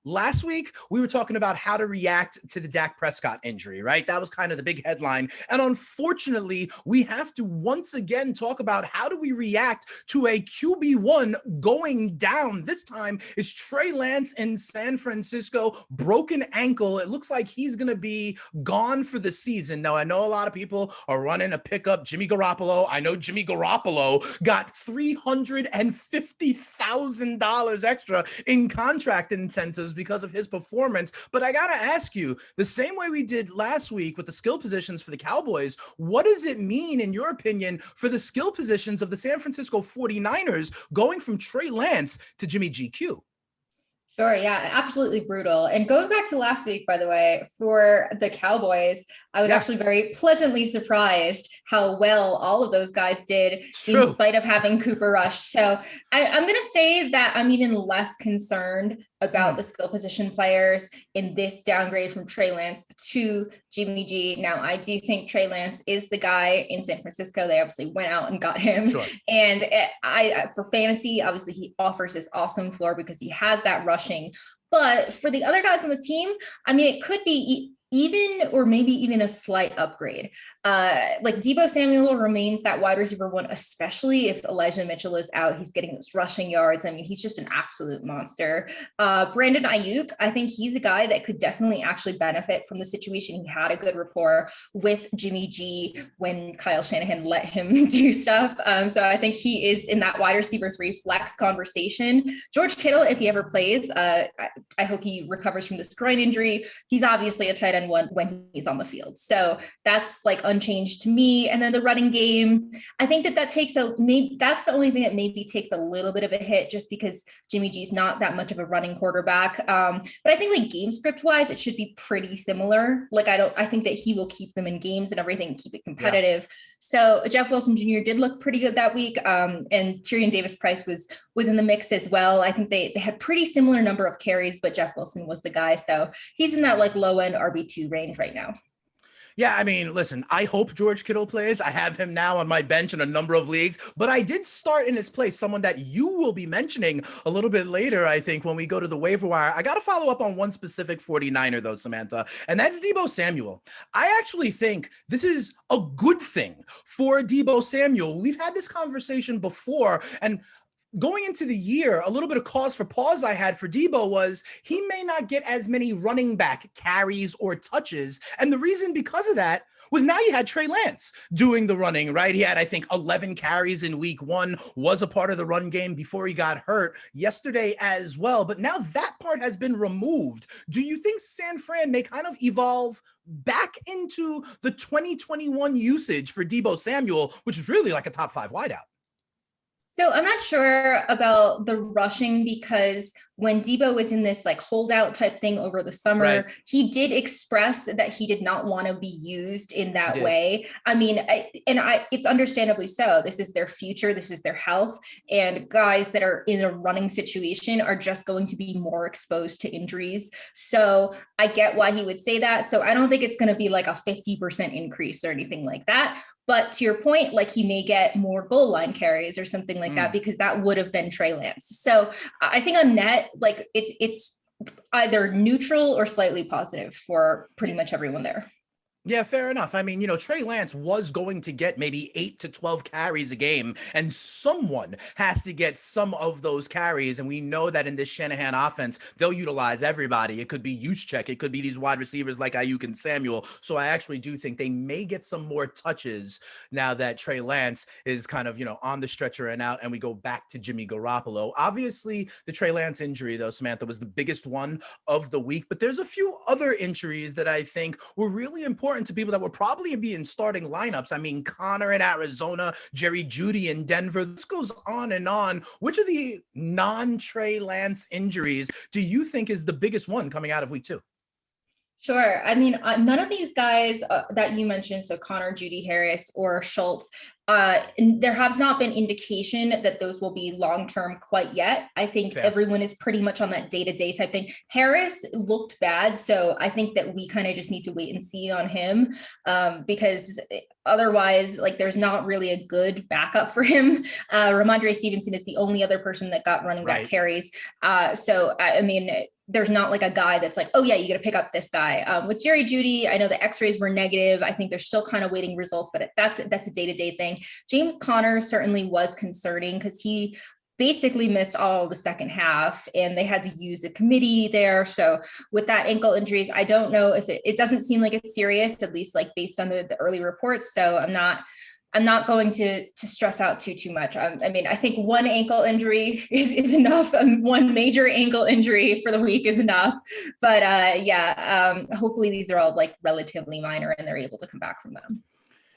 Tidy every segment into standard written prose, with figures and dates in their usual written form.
Last week, we were talking about how to react to the Dak Prescott injury, right? That was kind of the big headline. And unfortunately, we have to once again talk about how do we react to a QB1 going down. This time is Trey Lance in San Francisco, broken ankle. It looks like he's going to be gone for the season. Now, I know a lot of people are running to pick up Jimmy Garoppolo. I know Jimmy Garoppolo got $350,000 extra in contract incentives because of his performance. But I got to ask you, the same way we did last week with the skill positions for the Cowboys, what does it mean, in your opinion, for the skill positions of the San Francisco 49ers going from Trey Lance to Jimmy GQ? Sure. Yeah, absolutely brutal. And going back to last week, by the way, for the Cowboys, I was actually very pleasantly surprised how well all of those guys did in spite of having Cooper Rush. So I'm going to say that I'm even less concerned about the skill position players in this downgrade from Trey Lance to Jimmy G. Now, I do think Trey Lance is the guy in San Francisco. They obviously went out and got him. Sure. And for fantasy, obviously he offers this awesome floor because he has that rushing. But for the other guys on the team, I mean, it could be even, or maybe even a slight upgrade. Like Deebo Samuel remains that wide receiver one, especially if Elijah Mitchell is out. He's getting those rushing yards. I mean, he's just an absolute monster. Brandon Ayuk, I think he's a guy that could definitely actually benefit from the situation. He had a good rapport with Jimmy G when Kyle Shanahan let him do stuff. So I think he is in that wide receiver 3 flex conversation. George Kittle, if he ever plays, I hope he recovers from this groin injury. He's obviously a tight end when he's on the field. So that's like unchanged to me. And then the running game, I think that that's the only thing that maybe takes a little bit of a hit just because Jimmy G's not that much of a running quarterback. But I think like game script wise, it should be pretty similar. Like, I think that he will keep them in games and everything, keep it competitive. Yeah. So Jeff Wilson Jr. did look pretty good that week. And Tyrion Davis-Price was in the mix as well. I think they had pretty similar number of carries, but Jeff Wilson was the guy. So he's in that like low end RB2 range right now. Yeah, I mean, listen, I hope George Kittle plays. I have him now on my bench in a number of leagues, but I did start in his place, someone that you will be mentioning a little bit later, I think, when we go to the waiver wire. I got to follow up on one specific 49er, though, Samantha, and that's Deebo Samuel. I actually think this is a good thing for Deebo Samuel. We've had this conversation before, and going into the year, a little bit of cause for pause I had for Deebo was he may not get as many running back carries or touches. And the reason because of that was now you had Trey Lance doing the running, right? He had, I think, 11 carries in week 1, was a part of the run game before he got hurt yesterday as well. But now that part has been removed. Do you think San Fran may kind of evolve back into the 2021 usage for Deebo Samuel, which is really like a top 5 wideout? So I'm not sure about the rushing because when Deebo was in this like holdout type thing over the summer, he did express that he did not want to be used in that way. I mean, it's understandably so. This is their future. This is their health. And guys that are in a running situation are just going to be more exposed to injuries. So I get why he would say that. So I don't think it's going to be like a 50% increase or anything like that. But to your point, like he may get more goal line carries or something like that, because that would have been Trey Lance. So I think on net, like it's either neutral or slightly positive for pretty much everyone there. Yeah, fair enough. I mean, you know, Trey Lance was going to get maybe 8 to 12 carries a game, and someone has to get some of those carries. And we know that in this Shanahan offense, they'll utilize everybody. It could be Juszczyk. It could be these wide receivers like Ayuk and Samuel. So I actually do think they may get some more touches now that Trey Lance is kind of, you know, on the stretcher and out, and we go back to Jimmy Garoppolo. Obviously, the Trey Lance injury, though, Samantha, was the biggest one of the week. But there's a few other injuries that I think were really important to people that would probably be in starting lineups. I mean, Connor in Arizona, Jerry Jeudy in Denver. This goes on and on. Which of the non-Trey Lance injuries do you think is the biggest one coming out of week 2? Sure. I mean, none of these guys that you mentioned, so Connor, Jeudy, Harris, or Schultz, there has not been indication that those will be long-term quite yet. I think everyone is pretty much on that day-to-day type thing. Harris looked bad, so I think that we kind of just need to wait and see on him because otherwise, like, there's not really a good backup for him. Ramondre Stevenson is the only other person that got running back carries. So, I mean, there's not like a guy that's like, oh yeah, you got to pick up this guy. With Jerry Jeudy, I know the x-rays were negative. I think they're still kind of waiting results, but that's a day-to-day thing. James Conner certainly was concerning because he basically missed all the second half and they had to use a committee there. So with that ankle injuries, I don't know if it doesn't seem like it's serious, at least like based on the early reports. So I'm not going to stress out too much. I mean, I think one ankle injury is enough. One major ankle injury for the week is enough. But hopefully these are all like relatively minor and they're able to come back from them.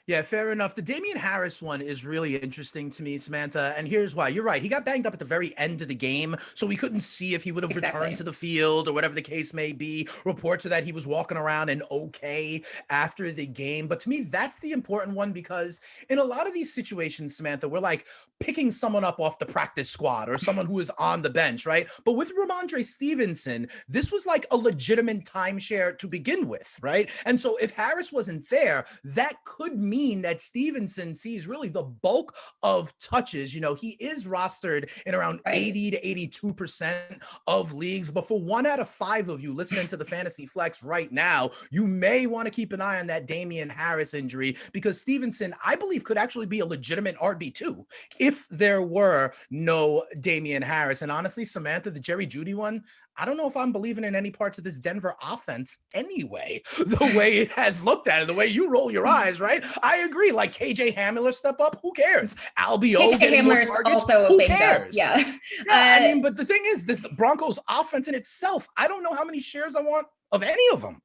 Yeah, fair enough. The Damian Harris one is really interesting to me, Samantha. And here's why. You're right. He got banged up at the very end of the game, so we couldn't see if he would have returned to the field or whatever the case may be. Reports are that he was walking around and okay after the game. But to me, that's the important one because in a lot of these situations, Samantha, we're like picking someone up off the practice squad or someone who is on the bench, right? But with Ramondre Stevenson, this was like a legitimate timeshare to begin with, right? And so if Harris wasn't there, that could mean that Stevenson sees really the bulk of touches. You know, he is rostered in around 80 to 82% of leagues, but for 1 out of 5 of you listening to the Fantasy Flex right now, you may want to keep an eye on that Damian Harris injury because Stevenson, I believe, could actually be a legitimate RB2 if there were no Damian Harris. And honestly, Samantha, the Jerry Jeudy one, I don't know if I'm believing in any parts of this Denver offense anyway, the way it has looked at it, the way you roll your eyes, right? I agree. Like KJ Hamler step up, who cares? Albio KJ Hamler is also who banged cares? Up. Yeah. I mean, but the thing is, this Broncos offense in itself, I don't know how many shares I want of any of them.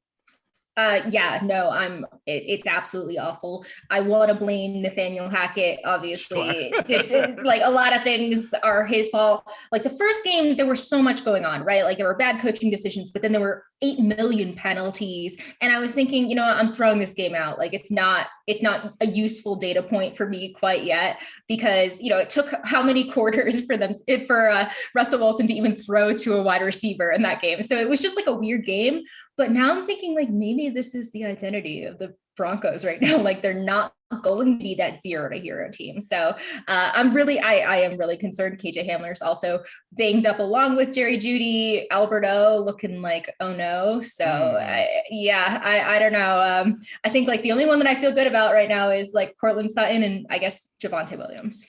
It's absolutely awful. I want to blame Nathaniel Hackett, obviously. Sure. Like a lot of things are his fault. Like the first game, there was so much going on, right? Like there were bad coaching decisions, but then there were 8 million penalties. And I was thinking, you know, I'm throwing this game out. Like it's not a useful data point for me quite yet, because, you know, it took how many quarters for Russell Wilson to even throw to a wide receiver in that game. So it was just like a weird game. But now I'm thinking like maybe this is the identity of the Broncos right now. Like they're not going to be that 0 to hero team. So I am really concerned. KJ Hamler's also banged up along with Jerry Jeudy, Alberto looking like, oh no. So I don't know. I think like the only one that I feel good about right now is like Cortland Sutton and I guess Javonte Williams.